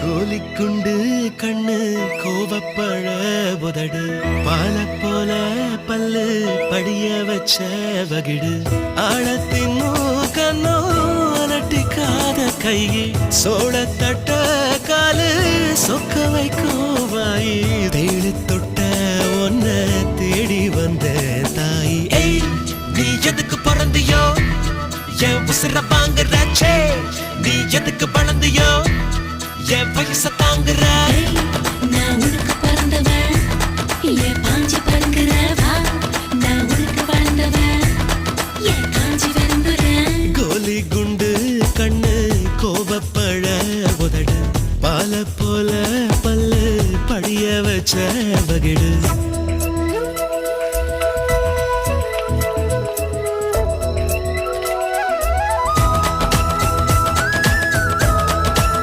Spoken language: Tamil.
கோலிக்குண்டு கண்ணு கோவப்பழ உதடு பால போல பல்லு படிய வச்ச வகிடு ஆழத்தின் கண்ணோ அலட்டிக்காத கையே சோழ தட்ட காலு சொக்க வைக்கும் வாயி தேடி தொட்ட ஒன்ன தேடி வந்த தாய் நீ எதுக்கு பிறந்தியோ என் உசிர வாங்குறாச்சே நீ எதுக்கு வளர்ந்தியோ என் வயச தாங்குற நான் உனக்கு பிறந்தவன் என் பாஞ்சி பறங்குறவா நான் உனக்கு வளர்ந்தவன் என் காஞ்சி விரும்புறேன் கோலி குண்டு கண்ணு கோவப்பழ உதடு பால போல பல்லு படிய வச்ச வகிடு